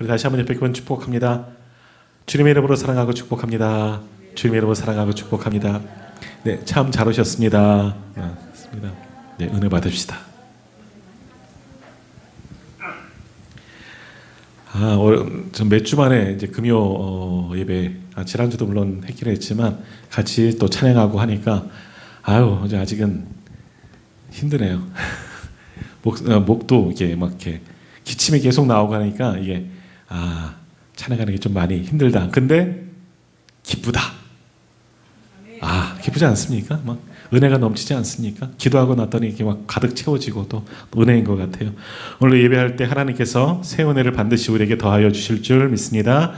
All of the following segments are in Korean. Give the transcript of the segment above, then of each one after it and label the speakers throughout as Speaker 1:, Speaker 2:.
Speaker 1: 우리 다시 한번 옆에 기분 축복합니다. 주님의 이름으로 사랑하고 축복합니다. 주님의 이름으로 사랑하고 축복합니다. 네, 참 잘 오셨습니다. 네, 은혜 받읍시다. 전 몇 주 만에 이제 금요 예배, 지난주도 물론 했긴 했지만 같이 또 찬양하고 하니까 이제 아직은 힘드네요. 목도 이게 막 이렇게 기침이 계속 나오고 하니까 이게 찬양하는 게 좀 많이 힘들다. 근데 기쁘다. 기쁘지 않습니까? 막 은혜가 넘치지 않습니까? 기도하고 났더니 이렇게 막 가득 채워지고 또 은혜인 것 같아요. 오늘 예배할 때 하나님께서 새 은혜를 반드시 우리에게 더하여 주실 줄 믿습니다.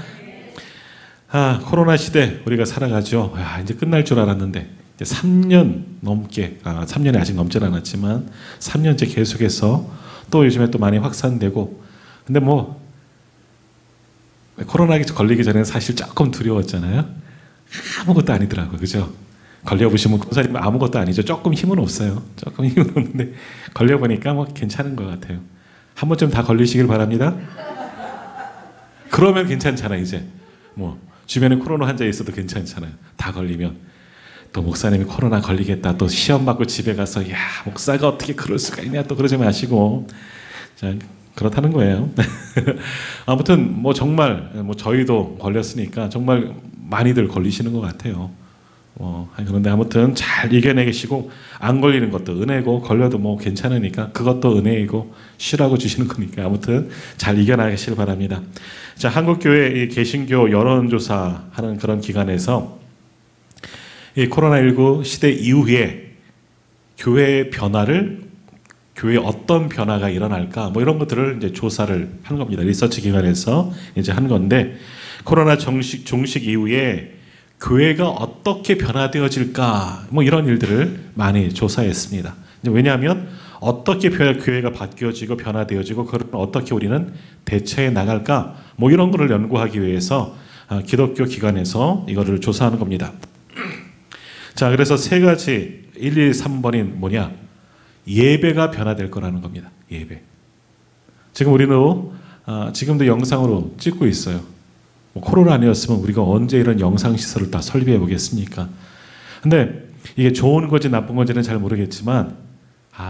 Speaker 1: 코로나 시대 우리가 살아가죠. 이제 끝날 줄 알았는데 이제 3년 넘게, 3년이 아직 넘진 않았지만 3년째 계속해서 또 요즘에 또 많이 확산되고, 근데 뭐 코로나에 걸리기 전에는 사실 조금 두려웠잖아요. 아무것도 아니더라고요. 그죠? 걸려보시면 권사님 아무것도 아니죠. 조금 힘은 없어요. 조금 힘은 없는데 걸려보니까 뭐 괜찮은 것 같아요. 한 번쯤 다 걸리시길 바랍니다. 그러면 괜찮잖아요. 이제 뭐 주변에 코로나 환자 있어도 괜찮잖아요. 다 걸리면. 또 목사님이 코로나 걸리겠다, 또 시험 받고 집에 가서 야 목사가 어떻게 그럴 수가 있냐, 또 그러지 마시고. 자, 그렇다는 거예요. 아무튼 뭐 정말 저희도 걸렸으니까 정말 많이들 걸리시는 것 같아요. 그런데 아무튼 잘 이겨내시고, 안 걸리는 것도 은혜고 걸려도 뭐 괜찮으니까 그것도 은혜이고 쉬라고 주시는 거니까 아무튼 잘 이겨나가시길 바랍니다. 자, 한국교회 개신교 여론조사 하는 그런 기관에서 이 코로나19 시대 이후에 교회의 변화를, 교회에 어떤 변화가 일어날까, 뭐 이런 것들을 이제 조사를 하는 겁니다. 리서치 기관에서 이제 한 건데, 코로나 종식 이후에 교회가 어떻게 변화되어질까, 뭐 이런 일들을 많이 조사했습니다. 왜냐하면 어떻게 교회가 바뀌어지고 변화되어지고 그걸 어떻게 우리는 대처해 나갈까, 뭐 이런 거를 연구하기 위해서 기독교 기관에서 이거를 조사하는 겁니다. 자, 그래서 세 가지 1, 2, 3번이 뭐냐? 예배가 변화될 거라는 겁니다. 예배. 지금 우리도 지금도 영상으로 찍고 있어요. 코로나 아니었으면 우리가 언제 이런 영상 시설을 다 설비해 보겠습니까? 근데 이게 좋은 건지 나쁜 건지는 잘 모르겠지만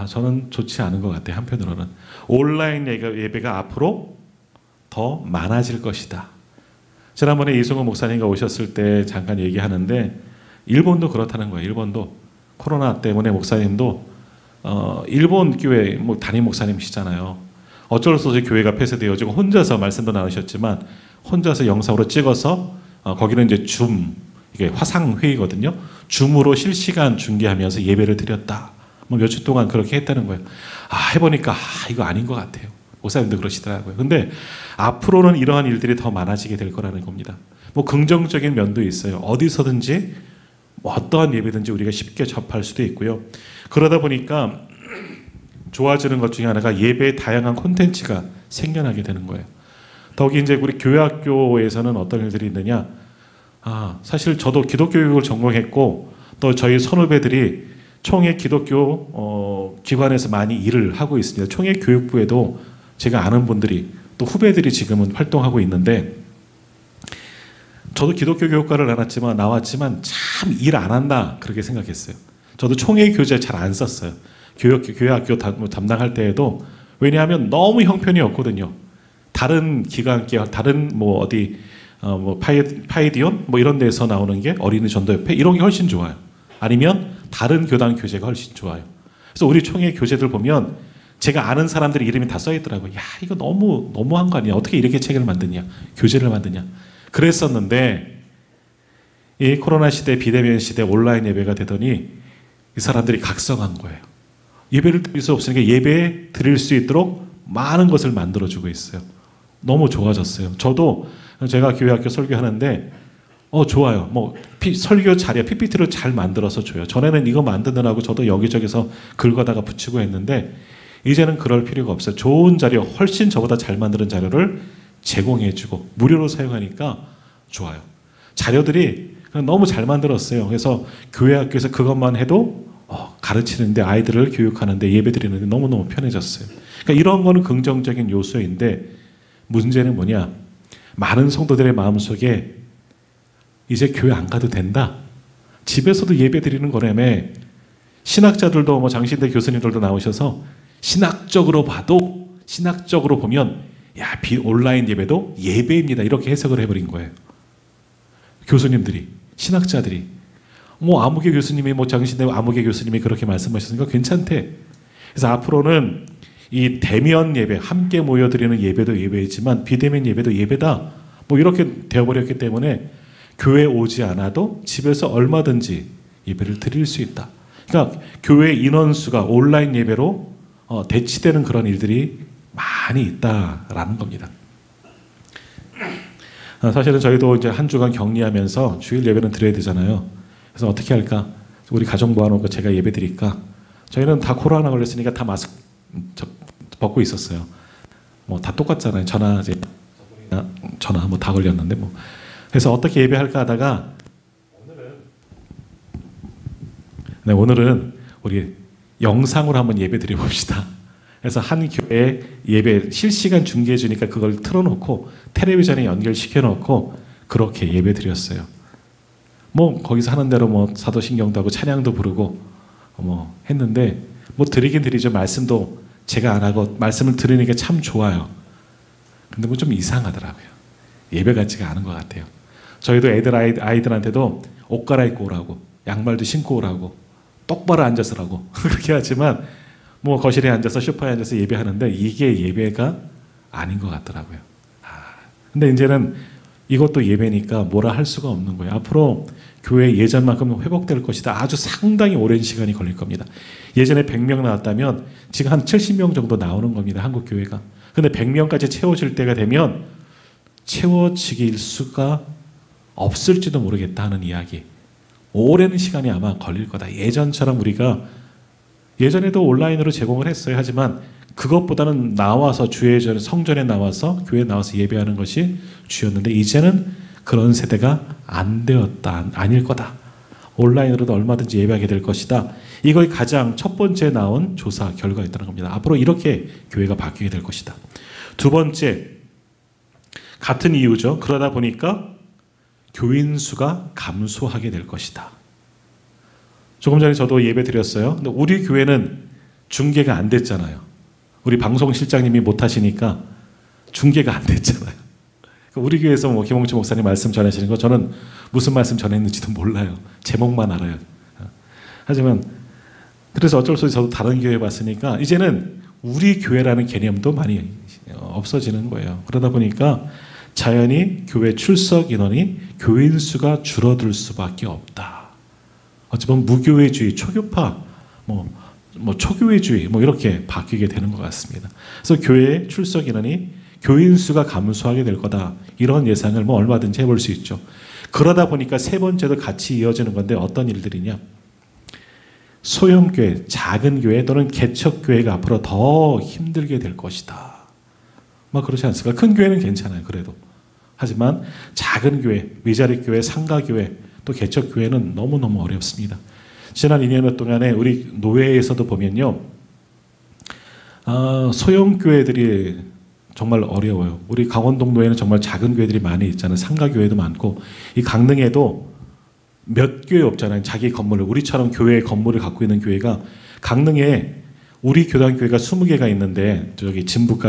Speaker 1: 저는 좋지 않은 것 같아요. 한편으로는 온라인 예배가 앞으로 더 많아질 것이다. 지난번에 이승호 목사님과 오셨을 때 잠깐 얘기하는데 일본도 그렇다는 거예요. 일본도 코로나 때문에 목사님도 일본 교회 담임 목사님이시잖아요. 어쩔 수 없이 교회가 폐쇄되어지고 혼자서 말씀도 나누셨지만 혼자서 영상으로 찍어서 거기는 이제 이게 화상 회의거든요. 줌으로 실시간 중계하면서 예배를 드렸다. 며칠 동안 그렇게 했다는 거예요. 해보니까 이거 아닌 것 같아요. 목사님도 그러시더라고요. 근데 앞으로는 이러한 일들이 더 많아지게 될 거라는 겁니다. 긍정적인 면도 있어요. 어디서든지 어떠한 예배든지 우리가 쉽게 접할 수도 있고요. 그러다 보니까 좋아지는 것 중에 하나가 예배의 다양한 콘텐츠가 생겨나게 되는 거예요. 더욱이 이제 우리 교회학교에서는 어떤 일들이 있느냐? 사실 저도 기독교 교육을 전공했고 또 저희 선후배들이 총회 기독교 기관에서 많이 일을 하고 있습니다. 총회 교육부에도 제가 아는 분들이 또 후배들이 지금은 활동하고 있는데, 저도 기독교 교육과를 나왔지만 참 일 안 한다 그렇게 생각했어요. 저도 총회 교재 잘 안 썼어요. 교회학교 담당할 때에도. 왜냐하면 너무 형편이 없거든요. 다른 기관계, 다른 파이디온 이런 데서 나오는 게 어린이 전도협회 이런 게 훨씬 좋아요. 아니면 다른 교단 교재가 훨씬 좋아요. 그래서 우리 총회 교재들 보면 제가 아는 사람들의 이름이 다 써있더라고요. 이거 너무한 거 아니야? 어떻게 이렇게 책을 만드냐? 교재를 만드냐? 그랬었는데 이 코로나 시대, 비대면 시대, 온라인 예배가 되더니 이 사람들이 각성한 거예요. 예배를 드릴 수 없으니까 예배 드릴 수 있도록 많은 것을 만들어주고 있어요. 너무 좋아졌어요. 저도 제가 교회학교 설교하는데 좋아요. 설교 자료 PPT를 잘 만들어서 줘요. 전에는 이거 만드느라고 저도 여기저기서 긁어다가 붙이고 했는데 이제는 그럴 필요가 없어요. 좋은 자료, 훨씬 저보다 잘 만드는 자료를 제공해주고 무료로 사용하니까 좋아요. 자료들이 너무 잘 만들었어요. 그래서 교회학교에서 그것만 해도 가르치는데, 아이들을 교육하는데, 예배드리는데 너무너무 편해졌어요. 그러니까 이런 거는 긍정적인 요소인데, 문제는 뭐냐? 많은 성도들의 마음속에 이제 교회 안 가도 된다. 집에서도 예배 드리는 거라며. 신학자들도 뭐 장신대 교수님들도 나오셔서 신학적으로 보면 야, 온라인 예배도 예배입니다. 이렇게 해석을 해버린 거예요. 교수님들이, 신학자들이. 뭐 아무개 교수님이, 뭐 장신대 아무개 교수님이 그렇게 말씀하셨으니까 괜찮대. 그래서 앞으로는 이 대면 예배, 함께 모여드리는 예배도 예배이지만 비대면 예배도 예배다. 뭐 이렇게 되어버렸기 때문에 교회 오지 않아도 집에서 얼마든지 예배를 드릴 수 있다. 그러니까 교회 인원수가 온라인 예배로 대치되는 그런 일들이 많이 있다라는 겁니다. 사실은 저희도 이제 한 주간 격리하면서 주일 예배는 드려야 되잖아요. 그래서 어떻게 할까? 우리 가족 모아놓고 제가 예배 드릴까? 저희는 다 코로나 걸렸으니까 다 마스크 벗고 있었어요. 뭐 다 똑같잖아요. 전화 뭐 다 걸렸는데 뭐. 그래서 어떻게 예배할까 하다가 오늘은 우리 영상으로 한번 예배 드려봅시다. 그래서 한 교회 예배 실시간 중계해 주니까 그걸 틀어놓고 텔레비전에 연결시켜놓고 그렇게 예배 드렸어요. 뭐 거기서 하는 대로 뭐 사도신경도 하고 찬양도 부르고 뭐 했는데 뭐 드리긴 드리죠. 말씀도 제가 안 하고 말씀을 들으니까 참 좋아요. 근데 뭐 좀 이상하더라고요. 예배 같지가 않은 것 같아요. 저희도 아이들한테도 옷 갈아입고 오라고, 양말도 신고 오라고, 똑바로 앉아서라고 그렇게 하지만 뭐 거실에 앉아서 소파에 앉아서 예배하는데 이게 예배가 아닌 것 같더라고요. 근데 이제는 이것도 예배니까 뭐라 할 수가 없는 거예요. 앞으로 교회 예전만큼 회복될 것이다. 아주 상당히 오랜 시간이 걸릴 겁니다. 예전에 100명 나왔다면 지금 한 70명 정도 나오는 겁니다. 한국 교회가. 근데 100명까지 채워질 때가 되면 채워지길 수가 없을지도 모르겠다 하는 이야기. 오랜 시간이 아마 걸릴 거다. 예전처럼 우리가 예전에도 온라인으로 제공을 했어요. 하지만 그것보다는 나와서 주예전 성전에 나와서 교회에 나와서 예배하는 것이 주였는데 이제는 그런 세대가 아닐 거다. 온라인으로도 얼마든지 예배하게 될 것이다. 이거의 가장 첫 번째 나온 조사 결과였다는 겁니다. 앞으로 이렇게 교회가 바뀌게 될 것이다. 두 번째, 같은 이유죠. 그러다 보니까 교인 수가 감소하게 될 것이다. 조금 전에 저도 예배 드렸어요. 근데 우리 교회는 중계가 안 됐잖아요. 우리 방송실장님이 못 하시니까 중계가 안 됐잖아요. 우리 교회에서 뭐 김홍철 목사님 말씀 전하시는 거 저는 무슨 말씀 전했는지도 몰라요. 제목만 알아요. 하지만 그래서 어쩔 수 없이 저도 다른 교회 봤으니까 이제는 우리 교회라는 개념도 많이 없어지는 거예요. 그러다 보니까 자연히 교회 출석 인원이 교인 수가 줄어들 수밖에 없다. 어찌 보면 무교회주의, 초교파, 뭐 초교회주의 이렇게 바뀌게 되는 것 같습니다. 그래서 교회 출석 인원이 교인 수가 감소하게 될 거다. 이런 예상을 뭐 얼마든지 해볼 수 있죠. 그러다 보니까 세 번째도 같이 이어지는 건데 어떤 일들이냐? 소형교회, 작은 교회 또는 개척교회가 앞으로 더 힘들게 될 것이다. 막 그렇지 않습니까? 큰 교회는 괜찮아요. 그래도. 하지만 작은 교회, 위자립 교회, 상가교회, 또 개척교회는 너무너무 어렵습니다. 지난 2년 동안에 우리 노회에서도 보면요. 소형교회들이 정말 어려워요. 우리 강원동 노회는 정말 작은 교회들이 많이 있잖아요. 상가교회도 많고 이 강릉에도 몇 교회 없잖아요. 자기 건물을 우리처럼 교회 건물을 갖고 있는 교회가 강릉에 우리 교단교회가 20개가 있는데 저기 진부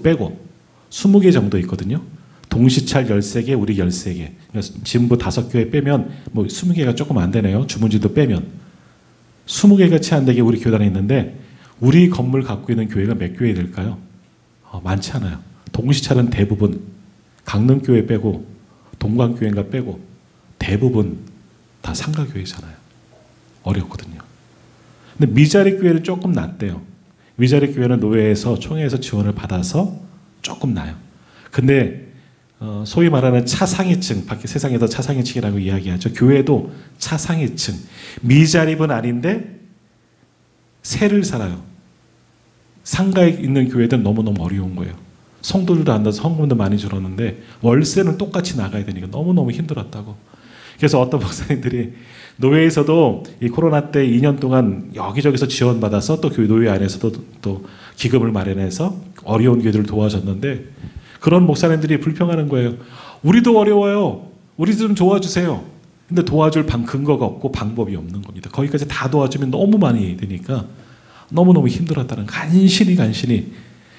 Speaker 1: 빼고 20개 정도 있거든요. 동시찰 13개, 우리 13개. 그러니까 진부 5교회 빼면 뭐 20개가 조금 안 되네요. 주문지도 빼면. 20개가 채 안 되게 우리 교단에 있는데 우리 건물 갖고 있는 교회가 몇 교회 될까요? 많지 않아요. 동시찰은 대부분 강릉교회 빼고 동광교회인가 빼고 대부분 다 상가교회잖아요. 어렵거든요. 근데 미자립 교회는 조금 낫대요. 미자립 교회는 노회에서 총회에서 지원을 받아서 조금 나요. 근데 소위 말하는 차상위층, 밖에 세상에서 차상위층이라고 이야기하죠. 교회도 차상위층. 미자립은 아닌데 세를 살아요. 상가에 있는 교회들은 너무너무 어려운 거예요. 성도들도 안 나서 성금도 많이 줄었는데 월세는 똑같이 나가야 되니까 너무너무 힘들었다고. 그래서 어떤 목사님들이 노회에서도 이 코로나 때 2년 동안 여기저기서 지원받아서 또 교회 노회 안에서도 또 기금을 마련해서 어려운 교회들을 도와줬는데 그런 목사님들이 불평하는 거예요. 우리도 어려워요. 우리 좀 도와주세요. 근데 도와줄 근거가 없고 방법이 없는 겁니다. 거기까지 다 도와주면 너무 많이 되니까 너무너무 힘들었다는, 간신히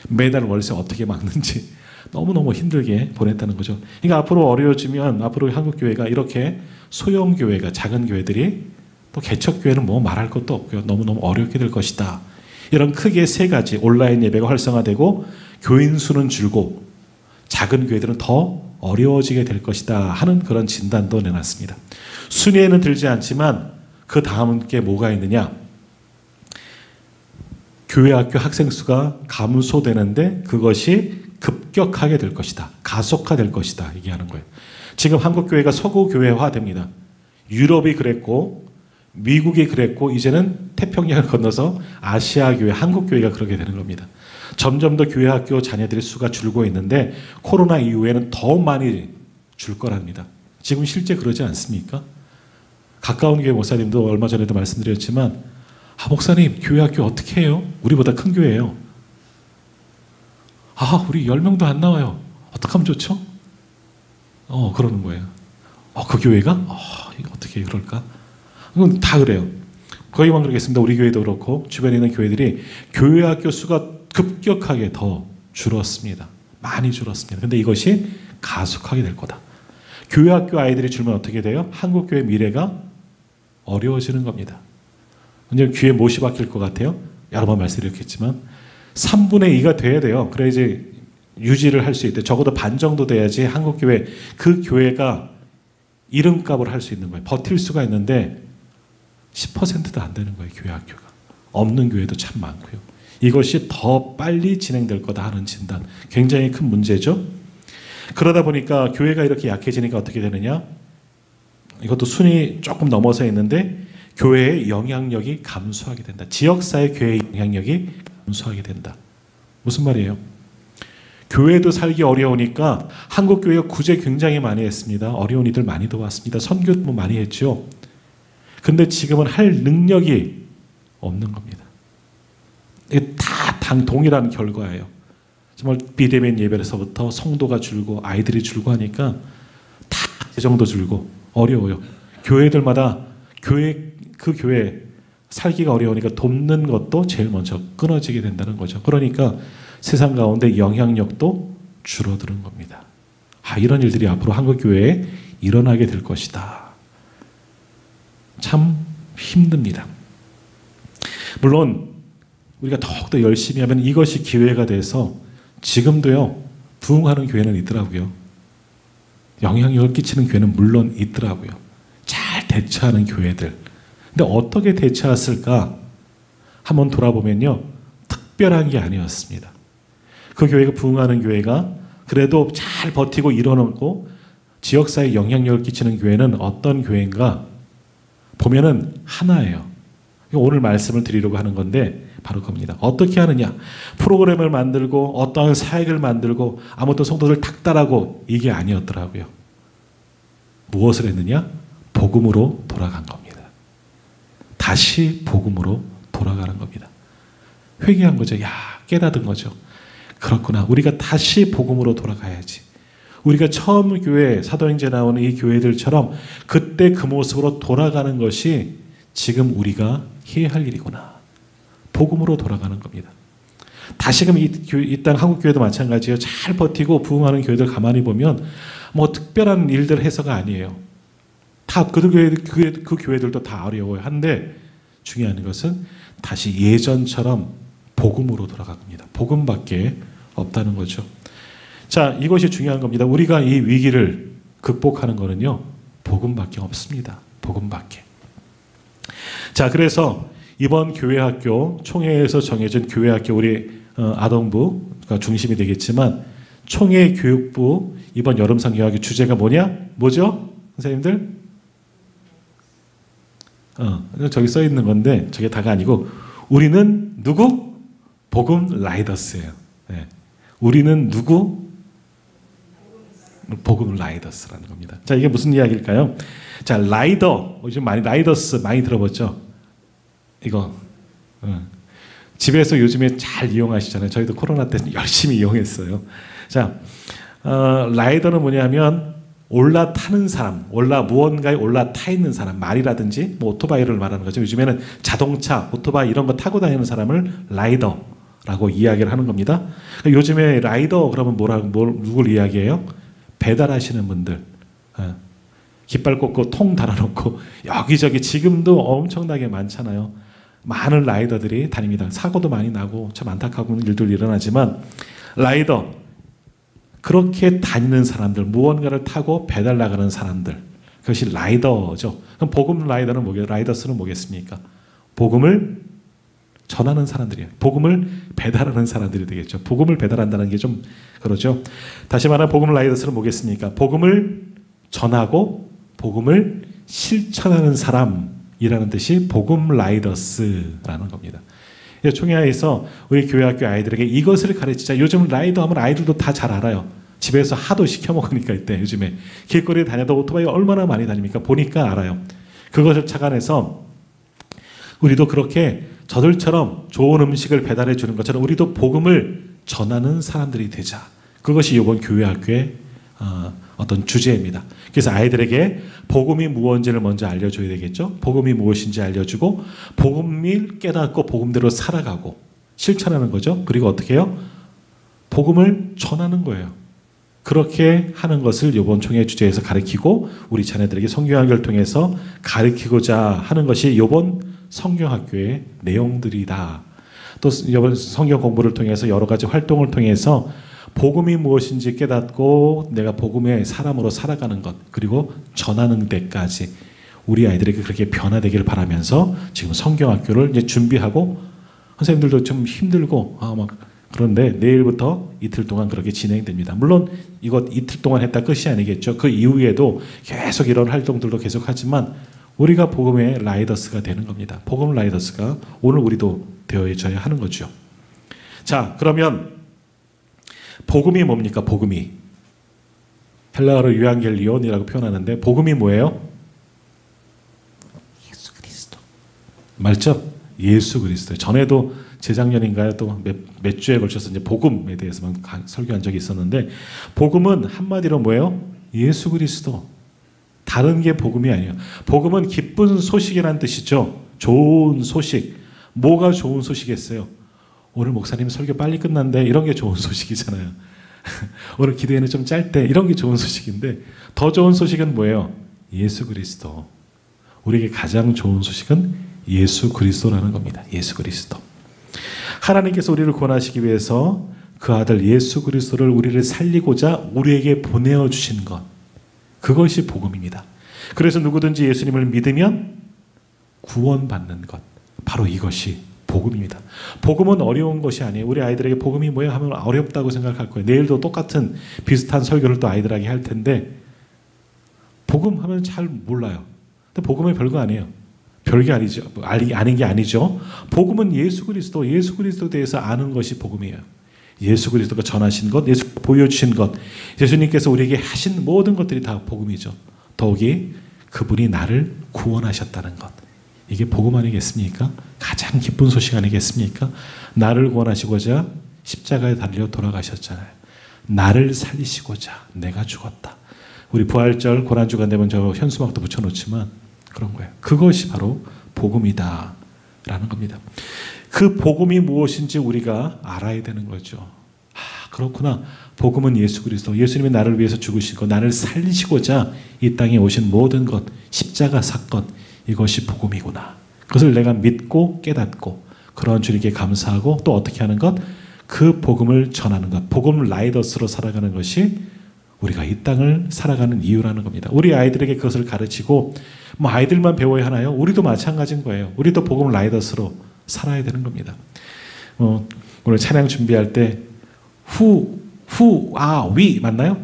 Speaker 1: 매달 월세 어떻게 막는지 너무너무 힘들게 보냈다는 거죠. 그러니까 앞으로 어려워지면 앞으로 한국교회가 이렇게 소형교회가, 작은 교회들이, 또 개척교회는 뭐 말할 것도 없고요. 너무너무 어렵게 될 것이다. 이런 크게 세 가지, 온라인 예배가 활성화되고 교인 수는 줄고 작은 교회들은 더 어려워지게 될 것이다 하는 그런 진단도 내놨습니다. 순위에는 들지 않지만 그 다음 게 뭐가 있느냐. 교회 학교 학생 수가 감소되는데 그것이 급격하게 될 것이다. 가속화될 것이다. 얘기하는 거예요. 지금 한국교회가 서구교회화 됩니다. 유럽이 그랬고 미국이 그랬고 이제는 태평양을 건너서 아시아교회, 한국교회가 그렇게 되는 겁니다. 점점 더 교회 학교 자녀들의 수가 줄고 있는데 코로나 이후에는 더 많이 줄 거랍니다. 지금 실제 그러지 않습니까? 가까운 교회 목사님도 얼마 전에도 말씀드렸지만, 목사님 교회 학교 어떻게 해요? 우리보다 큰 교회예요. 우리 10명도 안 나와요. 어떻게 하면 좋죠? 그러는 거예요. 그 교회가? 이거 어떻게 그럴까? 그건 다 그래요. 거기만 그러겠습니다. 우리 교회도 그렇고 주변에 있는 교회들이 교회 학교 수가 급격하게 더 줄었습니다. 많이 줄었습니다. 근데 이것이 가속하게 될 거다. 교회 학교 아이들이 줄면 어떻게 돼요? 한국교회 미래가 어려워지는 겁니다. 이제 귀에 못이 박힐 것 같아요. 여러 번 말씀드렸겠지만 3분의 2가 돼야 돼요. 그래야지 유지를 할 수 있대. 적어도 반 정도 돼야지 한국교회, 그 교회가 이름값을 할 수 있는 거예요. 버틸 수가 있는데 10%도 안 되는 거예요. 교회 학교가. 없는 교회도 참 많고요. 이것이 더 빨리 진행될 거다 하는 진단. 굉장히 큰 문제죠. 그러다 보니까 교회가 이렇게 약해지니까 어떻게 되느냐. 이것도 순위 조금 넘어서 있는데 교회의 영향력이 감소하게 된다. 지역사회 교회의 영향력이 감소하게 된다. 무슨 말이에요? 교회도 살기 어려우니까 한국교회가 구제 굉장히 많이 했습니다. 어려운 이들 많이 도왔습니다. 선교도 많이 했죠. 근데 지금은 할 능력이 없는 겁니다. 이게 다 동일한 결과예요. 정말 비대면 예배에서부터 성도가 줄고 아이들이 줄고 하니까 다 재정도 줄고 어려워요. 교회들마다 그 교회 살기가 어려우니까 돕는 것도 제일 먼저 끊어지게 된다는 거죠. 그러니까 세상 가운데 영향력도 줄어드는 겁니다. 이런 일들이 앞으로 한국교회에 일어나게 될 것이다. 참 힘듭니다. 물론 우리가 더욱더 열심히 하면 이것이 기회가 돼서 지금도요 부흥하는 교회는 있더라고요. 영향력을 끼치는 교회는 물론 있더라고요. 잘 대처하는 교회들. 근데 어떻게 대처했을까 한번 돌아보면요 특별한 게 아니었습니다. 그 교회가 부흥하는 교회가 그래도 잘 버티고 일어나고 지역사회에 영향력을 끼치는 교회는 어떤 교회인가 보면은 하나예요. 오늘 말씀을 드리려고 하는 건데 바로 그겁니다. 어떻게 하느냐. 프로그램을 만들고 어떠한 사역을 만들고 아무튼 성도들 닥달하고 이게 아니었더라고요. 무엇을 했느냐? 복음으로 돌아간 겁니다. 다시 복음으로 돌아가는 겁니다. 회개한 거죠. 깨닫은 거죠. 그렇구나. 우리가 다시 복음으로 돌아가야지. 우리가 처음 교회, 사도행전에 나오는 이 교회들처럼 그때 그 모습으로 돌아가는 것이 지금 우리가 해야 할 일이구나. 복음으로 돌아가는 겁니다. 다시금 이 땅 한국교회도 마찬가지예요. 잘 버티고 부흥하는 교회들 가만히 보면 뭐 특별한 일들 해서가 아니에요. 다 그 교회들도 다 어려워요. 한데 중요한 것은 다시 예전처럼 복음으로 돌아갑니다. 복음밖에 없다는 거죠. 자, 이것이 중요한 겁니다. 우리가 이 위기를 극복하는 거는요, 복음밖에 없습니다. 복음밖에. 자, 그래서 이번 교회학교 총회에서 정해진 교회학교 우리 아동부가 중심이 되겠지만 총회 교육부 이번 여름상 교육학교 주제가 뭐죠? 선생님들? 저기 써 있는 건데 저게 다가 아니고 우리는 누구? 복음 라이더스예요. 네. 우리는 누구? 복음 라이더스라는 겁니다. 자, 이게 무슨 이야기일까요? 자, 라이더, 요즘 라이더스 많이 들어봤죠? 이거 집에서 요즘에 잘 이용하시잖아요. 저희도 코로나 때 열심히 이용했어요. 자, 라이더는 뭐냐면 올라타는 사람, 무언가에 올라타 있는 사람, 말이라든지 뭐 오토바이를 말하는 거죠. 요즘에는 자동차, 오토바이 이런 거 타고 다니는 사람을 라이더라고 이야기를 하는 겁니다. 요즘에 라이더 그러면 누굴 이야기해요? 배달하시는 분들. 깃발 꽂고 통 달아놓고 여기저기 지금도 엄청나게 많잖아요. 많은 라이더들이 다닙니다. 사고도 많이 나고 참 안타까운 일들 일어나지만 라이더, 그렇게 다니는 사람들, 무언가를 타고 배달 나가는 사람들, 그것이 라이더죠. 그럼 복음 라이더는 뭐겠어요? 라이더스는 뭐겠습니까? 복음을 전하는 사람들이에요. 복음을 배달하는 사람들이 되겠죠. 복음을 배달한다는 게 좀 그러죠. 다시 말하면 복음 라이더스는 뭐겠습니까? 복음을 전하고 복음을 실천하는 사람이라는 뜻이 복음 라이더스라는 겁니다. 총회에서 우리 교회 학교 아이들에게 이것을 가르치자. 요즘 라이더 하면 아이들도 다 잘 알아요. 집에서 하도 시켜 먹으니까 이때 요즘에 길거리에 다녀도 오토바이 얼마나 많이 다닙니까? 보니까 알아요. 그것을 착안해서 우리도 그렇게 저들처럼 좋은 음식을 배달해 주는 것처럼 우리도 복음을 전하는 사람들이 되자. 그것이 이번 교회 학교의 어떤 주제입니다. 그래서 아이들에게 복음이 무엇인지를 먼저 알려줘야 되겠죠. 복음이 무엇인지 알려주고 복음을 깨닫고 복음대로 살아가고 실천하는 거죠. 그리고 어떻게 해요? 복음을 전하는 거예요. 그렇게 하는 것을 이번 총회 주제에서 가르치고 우리 자녀들에게 성경학교를 통해서 가르치고자 하는 것이 이번 성경학교의 내용들이다. 또 이번 성경 공부를 통해서 여러 가지 활동을 통해서 복음이 무엇인지 깨닫고 내가 복음의 사람으로 살아가는 것, 그리고 전하는 데까지 우리 아이들에게 그렇게 변화되기를 바라면서 지금 성경학교를 이제 준비하고, 선생님들도 좀 힘들고 그런데 내일부터 이틀 동안 그렇게 진행됩니다. 물론 이것 이틀 동안 했다 끝이 아니겠죠. 그 이후에도 계속 이런 활동들도 계속하지만 우리가 복음의 라이더스가 되는 겁니다. 복음 라이더스가 오늘 우리도 되어져야 하는 거죠. 자, 그러면 복음이 뭡니까? 복음이 헬라어로 유앙겔리온이라고 표현하는데 복음이 뭐예요? 예수 그리스도. 맞죠? 예수 그리스도. 전에도 재작년인가요? 또 몇 주에 걸쳐서 이제 복음에 대해서만 설교한 적이 있었는데 복음은 한마디로 뭐예요? 예수 그리스도. 다른 게 복음이 아니에요. 복음은 기쁜 소식이라는 뜻이죠. 좋은 소식. 뭐가 좋은 소식이겠어요? 오늘 목사님 설교 빨리 끝난데 이런 게 좋은 소식이잖아요. 오늘 기도회는 좀 짧대 이런 게 좋은 소식인데 더 좋은 소식은 뭐예요? 예수 그리스도. 우리에게 가장 좋은 소식은 예수 그리스도라는 겁니다. 예수 그리스도. 하나님께서 우리를 구원하시기 위해서 그 아들 예수 그리스도를 우리를 살리고자 우리에게 보내어 주신 것, 그것이 복음입니다. 그래서 누구든지 예수님을 믿으면 구원받는 것, 바로 이것이 복음입니다. 복음은 어려운 것이 아니에요. 우리 아이들에게 복음이 뭐야 하면 어렵다고 생각할 거예요. 내일도 똑같은 비슷한 설교를 또 아이들에게 할 텐데 복음 하면 잘 몰라요. 근데 복음은 별거 아니에요. 별게 아니죠. 아닌 게 아니죠. 복음은 예수 그리스도에 대해서 아는 것이 복음이에요. 예수 그리스도가 전하신 것, 예수 보여주신 것, 예수님께서 우리에게 하신 모든 것들이 다 복음이죠. 더욱이 그분이 나를 구원하셨다는 것. 이게 복음 아니겠습니까? 가장 기쁜 소식 아니겠습니까? 나를 구원하시고자 십자가에 달려 돌아가셨잖아요. 나를 살리시고자 내가 죽었다. 우리 부활절 고난주간 되면 저 현수막도 붙여놓지만 그런 거예요. 그것이 바로 복음이다 라는 겁니다. 그 복음이 무엇인지 우리가 알아야 되는 거죠. 그렇구나. 복음은 예수 그리스도. 예수님이 나를 위해서 죽으시고 나를 살리시고자 이 땅에 오신 모든 것, 십자가 사건, 이것이 복음이구나. 그것을 내가 믿고 깨닫고 그런 주님께 감사하고 또 어떻게 하는 것? 그 복음을 전하는 것. 복음 라이더스로 살아가는 것이 우리가 이 땅을 살아가는 이유라는 겁니다. 우리 아이들에게 그것을 가르치고 아이들만 배워야 하나요? 우리도 마찬가지인 거예요. 우리도 복음 라이더스로 살아야 되는 겁니다. 오늘 찬양 준비할 때 위 맞나요?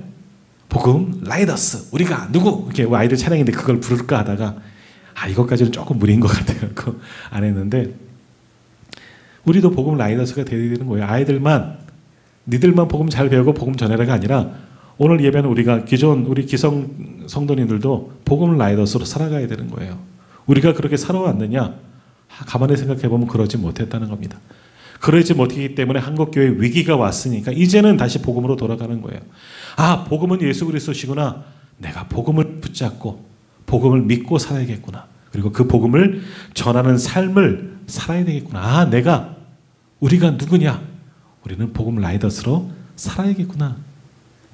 Speaker 1: 복음 라이더스 우리가 누구 이렇게 아이들 찬양인데 그걸 부를까 하다가 이것까지는 조금 무리인 것 같아요. 안 했는데 우리도 복음 라이더스가 되어야 되는 거예요. 니들만 복음 잘 배우고 복음 전해라가 아니라 오늘 예배는 우리가 기존 우리 기성 성도님들도 복음 라이더스로 살아가야 되는 거예요. 우리가 그렇게 살아왔느냐? 가만히 생각해 보면 그러지 못했다는 겁니다. 그러지 못하기 때문에 한국교회에 위기가 왔으니까 이제는 다시 복음으로 돌아가는 거예요. 아, 복음은 예수 그리스도시구나. 내가 복음을 붙잡고 복음을 믿고 살아야겠구나. 그리고 그 복음을 전하는 삶을 살아야 되겠구나. 아, 우리가 누구냐? 우리는 복음 라이더스로 살아야겠구나.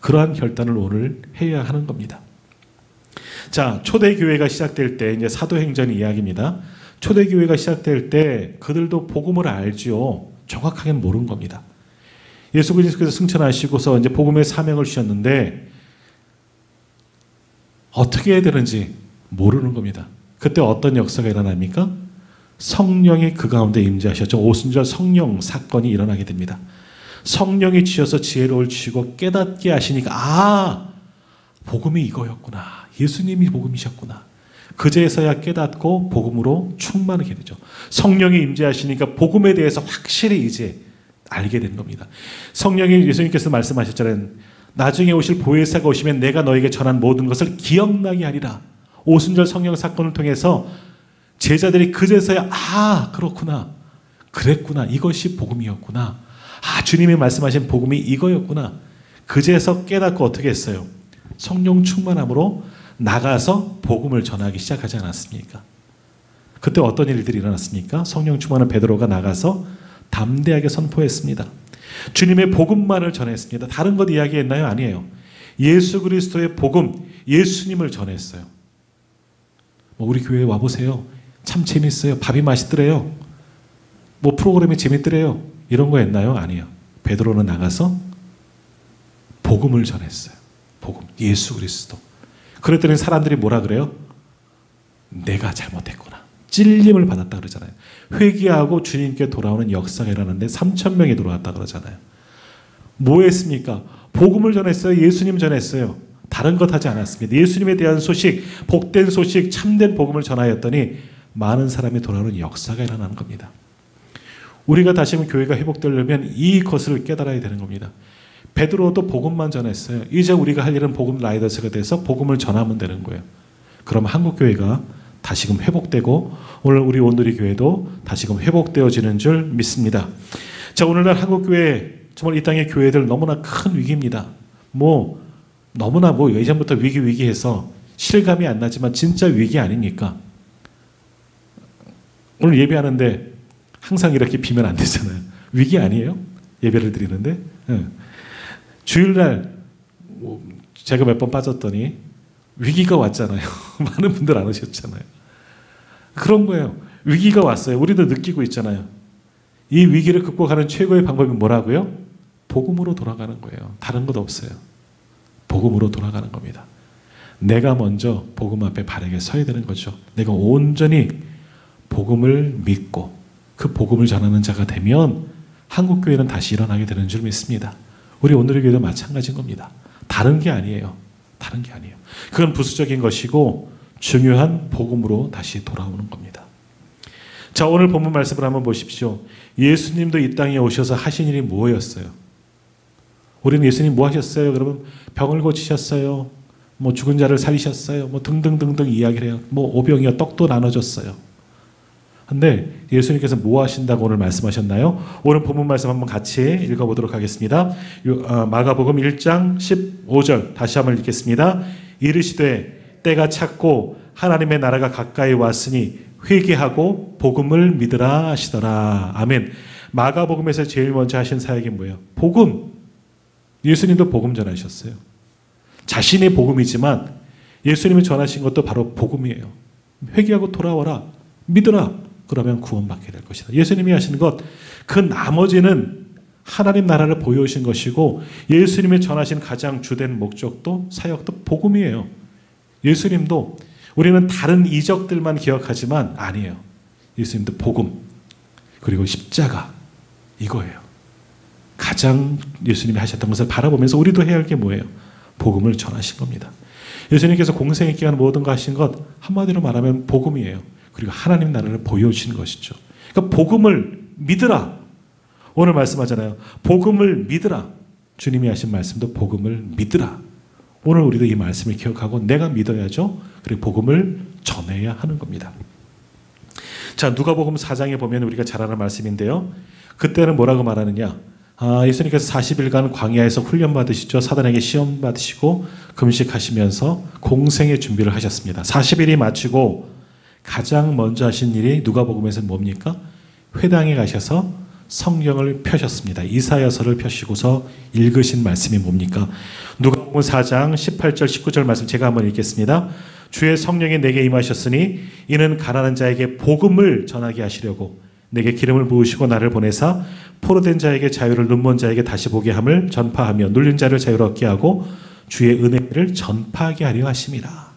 Speaker 1: 그러한 결단을 오늘 해야 하는 겁니다. 자, 초대교회가 시작될 때, 이제 사도행전 이야기입니다. 초대교회가 시작될 때 그들도 복음을 알지요. 정확하게는 모르는 겁니다. 예수 그리스도께서 승천하시고서 이제 복음의 사명을 주셨는데 어떻게 해야 되는지 모르는 겁니다. 그때 어떤 역사가 일어납니까? 성령이 그 가운데 임재하셨죠. 오순절 성령 사건이 일어나게 됩니다. 성령이 주셔서 지혜로울 주시고 깨닫게 하시니까 복음이 이거였구나. 예수님이 복음이셨구나. 그제서야 깨닫고 복음으로 충만하게 되죠. 성령이 임재하시니까 복음에 대해서 확실히 이제 알게 된 겁니다. 성령이 예수님께서 말씀하셨잖아요. 나중에 오실 보혜사가 오시면 내가 너에게 전한 모든 것을 기억나게 하리라. 오순절 성령 사건을 통해서 제자들이 그제서야 그렇구나. 그랬구나. 이것이 복음이었구나. 주님이 말씀하신 복음이 이거였구나. 그제서 깨닫고 어떻게 했어요? 성령 충만함으로 나가서 복음을 전하기 시작하지 않았습니까? 그때 어떤 일들이 일어났습니까? 성령 충만한 베드로가 나가서 담대하게 선포했습니다. 주님의 복음만을 전했습니다. 다른 것 이야기했나요? 아니에요. 예수 그리스도의 복음, 예수님을 전했어요. 우리 교회에 와보세요. 참 재밌어요. 밥이 맛있더래요. 프로그램이 재밌더래요. 이런 거 했나요? 아니에요. 베드로는 나가서 복음을 전했어요. 복음, 예수 그리스도. 그랬더니 사람들이 뭐라 그래요? 내가 잘못했구나. 찔림을 받았다 그러잖아요. 회개하고 주님께 돌아오는 역사가 일어났는데 3,000명이 돌아왔다 그러잖아요. 뭐 했습니까? 복음을 전했어요. 예수님 전했어요. 다른 것 하지 않았습니다. 예수님에 대한 소식, 복된 소식, 참된 복음을 전하였더니 많은 사람이 돌아오는 역사가 일어나는 겁니다. 우리가 다시금 교회가 회복되려면 이것을 깨달아야 되는 겁니다. 베드로도 복음만 전했어요. 이제 우리가 할 일은 복음 라이더스가 돼서 복음을 전하면 되는 거예요. 그럼 한국교회가 다시금 회복되고 오늘 우리 온누리 교회도 다시금 회복되어지는 줄 믿습니다. 자, 오늘날 한국교회 정말 이 땅의 교회들 너무나 큰 위기입니다. 너무나 예전부터 위기해서 실감이 안 나지만 진짜 위기 아닙니까? 오늘 예배하는데 항상 이렇게 비면 안 되잖아요. 위기 아니에요? 예배를 드리는데. 주일날 제가 몇 번 빠졌더니 위기가 왔잖아요. 많은 분들 안 오셨잖아요. 그런 거예요. 위기가 왔어요. 우리도 느끼고 있잖아요. 이 위기를 극복하는 최고의 방법이 뭐라고요? 복음으로 돌아가는 거예요. 다른 것 없어요. 복음으로 돌아가는 겁니다. 내가 먼저 복음 앞에 바르게 서야 되는 거죠. 내가 온전히 복음을 믿고 그 복음을 전하는 자가 되면 한국교회는 다시 일어나게 되는 줄 믿습니다. 우리 오늘의 교회도 마찬가지인 겁니다. 다른 게 아니에요. 다른 게 아니에요. 그건 부수적인 것이고 중요한 복음으로 다시 돌아오는 겁니다. 자, 오늘 본문 말씀을 한번 보십시오. 예수님도 이 땅에 오셔서 하신 일이 뭐였어요? 우리는 예수님 뭐 하셨어요? 그러면 병을 고치셨어요. 죽은 자를 살리셨어요. 등등등등 이야기를 해요. 오병이어 떡도 나눠줬어요. 근데 예수님께서 뭐 하신다고 오늘 말씀하셨나요? 오늘 본문 말씀 한번 같이 읽어보도록 하겠습니다. 마가복음 1장 15절 다시 한번 읽겠습니다. 이르시되 때가 찼고 하나님의 나라가 가까이 왔으니 회개하고 복음을 믿으라 하시더라. 아멘. 마가복음에서 제일 먼저 하신 사역이 뭐예요? 복음. 예수님도 복음 전하셨어요. 자신의 복음이지만 예수님이 전하신 것도 바로 복음이에요. 회개하고 돌아와라. 믿으라. 그러면 구원받게 될 것이다. 예수님이 하신 것, 그 나머지는 하나님 나라를 보여오신 것이고 예수님이 전하신 가장 주된 목적도 사역도 복음이에요. 예수님도 우리는 다른 이적들만 기억하지만 아니에요. 예수님도 복음 그리고 십자가 이거예요. 가장 예수님이 하셨던 것을 바라보면서 우리도 해야 할 게 뭐예요? 복음을 전하신 겁니다. 예수님께서 공생의 기간 모든 거 하신 것 한마디로 말하면 복음이에요. 그리고 하나님 나라를 보여주신 것이죠. 그러니까 복음을 믿으라. 오늘 말씀하잖아요. 복음을 믿으라. 주님이 하신 말씀도 복음을 믿으라. 오늘 우리도 이 말씀을 기억하고 내가 믿어야죠. 그리고 복음을 전해야 하는 겁니다. 자, 누가복음 4장에 보면 우리가 잘 아는 말씀인데요. 그때는 뭐라고 말하느냐? 예수님께서 40일간 광야에서 훈련 받으시죠. 사단에게 시험 받으시고 금식하시면서 공생의 준비를 하셨습니다. 40일이 마치고 가장 먼저 하신 일이 누가복음에서 뭡니까? 회당에 가셔서 성경을 펴셨습니다. 이사야서를 펴시고서 읽으신 말씀이 뭡니까? 누가복음 4장 18절 19절 말씀 제가 한번 읽겠습니다. 주의 성령이 내게 임하셨으니 이는 가난한 자에게 복음을 전하게 하시려고 내게 기름을 부으시고 나를 보내사 포로된 자에게 자유를, 눈먼 자에게 다시 보게 함을 전파하며 눌린 자를 자유롭게 하고 주의 은혜를 전파하게 하려 하심이라.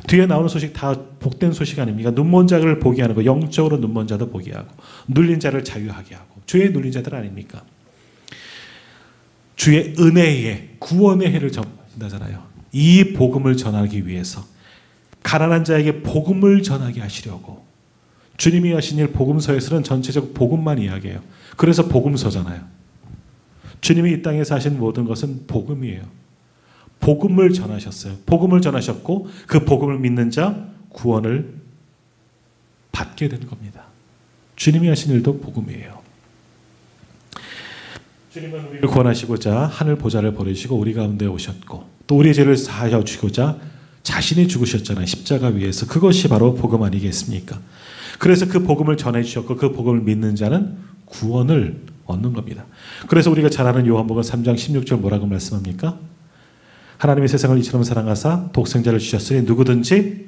Speaker 1: 뒤에 나오는 소식 다 복된 소식 아닙니까? 눈먼 자를 보게 하는 거, 영적으로 눈먼 자도 보게 하고 눌린 자를 자유하게 하고. 주의 눌린 자들 아닙니까? 주의 은혜의 구원의 해를 전하신다잖아요. 이 복음을 전하기 위해서 가난한 자에게 복음을 전하게 하시려고. 주님이 하신 일 복음서에서는 전체적 복음만 이야기해요. 그래서 복음서잖아요. 주님이 이 땅에서 하신 모든 것은 복음이에요. 복음을 전하셨어요. 복음을 전하셨고 그 복음을 믿는 자 구원을 받게 되는 겁니다. 주님이 하신 일도 복음이에요. 주님은 우리를 구원하시고자 하늘 보좌를 버리시고 우리 가운데 오셨고 또 우리의 죄를 사하여 주고자 자신이 죽으셨잖아요. 십자가 위에서. 그것이 바로 복음 아니겠습니까? 그래서 그 복음을 전해주셨고 그 복음을 믿는 자는 구원을 얻는 겁니다. 그래서 우리가 잘 아는 요한복음 3장 16절 뭐라고 말씀합니까? 하나님이 세상을 이처럼 사랑하사 독생자를 주셨으니 누구든지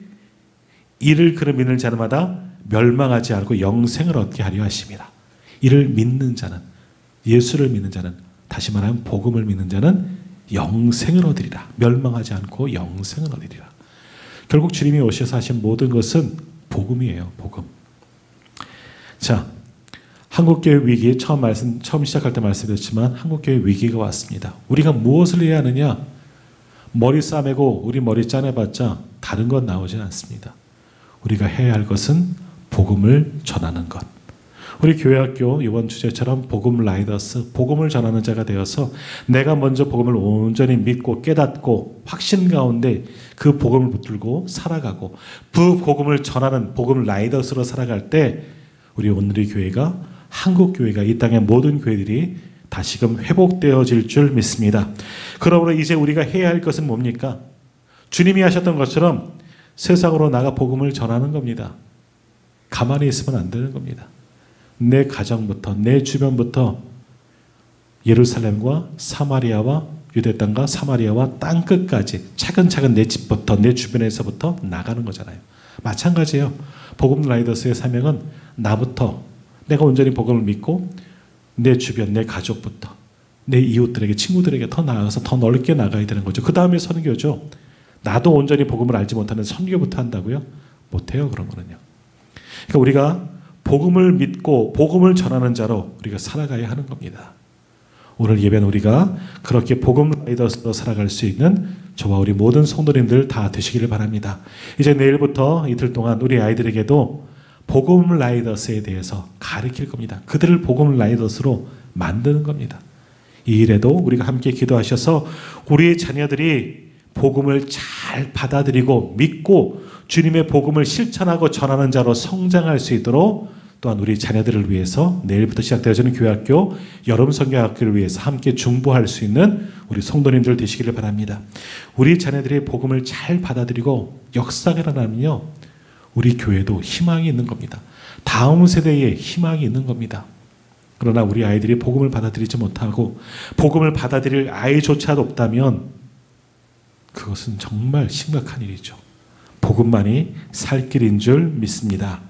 Speaker 1: 이를 그를 믿는 자마다 멸망하지 않고 영생을 얻게 하려 하심이라. 이를 믿는 자는, 예수를 믿는 자는, 다시 말하면 복음을 믿는 자는 영생을 얻으리라. 멸망하지 않고 영생을 얻으리라. 결국 주님이 오셔서 하신 모든 것은 복음이에요. 복음. 자, 한국교회 위기 처음 시작할 때 말씀드렸지만 한국교회 위기가 왔습니다. 우리가 무엇을 해야 하느냐? 머리 싸매고 우리 머리 짜내봤자 다른 건 나오진 않습니다. 우리가 해야 할 것은 복음을 전하는 것. 우리 교회학교 이번 주제처럼 복음 라이더스, 복음을 전하는 자가 되어서 내가 먼저 복음을 온전히 믿고 깨닫고 확신 가운데 그 복음을 붙들고 살아가고 그 복음을 전하는 복음 라이더스로 살아갈 때 우리 오늘의 교회가, 한국 교회가, 이 땅의 모든 교회들이 다시금 회복되어질 줄 믿습니다. 그러므로 이제 우리가 해야 할 것은 뭡니까? 주님이 하셨던 것처럼 세상으로 나가 복음을 전하는 겁니다. 가만히 있으면 안 되는 겁니다. 내 가정부터, 내 주변부터 예루살렘과 사마리아와 유대 땅과 사마리아와 땅 끝까지 차근차근 내 집부터, 내 주변에서부터 나가는 거잖아요. 마찬가지예요. 복음 라이더스의 사명은 나부터, 내가 온전히 복음을 믿고 내 주변, 내 가족부터, 내 이웃들에게, 친구들에게 더 나아가서 더 넓게 나가야 되는 거죠. 그 다음에 선교죠. 나도 온전히 복음을 알지 못하는 선교부터 한다고요? 못해요, 그런 거는요. 그러니까 우리가 복음을 믿고 복음을 전하는 자로 우리가 살아가야 하는 겁니다. 오늘 예배는 우리가 그렇게 복음 라이더스로 살아갈 수 있는 저와 우리 모든 성도님들 다 되시기를 바랍니다. 이제 내일부터 이틀 동안 우리 아이들에게도 복음 라이더스에 대해서 가르칠 겁니다. 그들을 복음 라이더스로 만드는 겁니다. 이 일에도 우리가 함께 기도하셔서 우리의 자녀들이 복음을 잘 받아들이고 믿고 주님의 복음을 실천하고 전하는 자로 성장할 수 있도록 또한 우리 자녀들을 위해서 내일부터 시작되어지는 교회학교, 여름 성경학교를 위해서 함께 중보할 수 있는 우리 성도님들 되시기를 바랍니다. 우리 자녀들이 복음을 잘 받아들이고 역사가 일어나면요, 우리 교회도 희망이 있는 겁니다. 다음 세대에 희망이 있는 겁니다. 그러나 우리 아이들이 복음을 받아들이지 못하고 복음을 받아들일 아이조차도 없다면 그것은 정말 심각한 일이죠. 복음만이 살 길인 줄 믿습니다.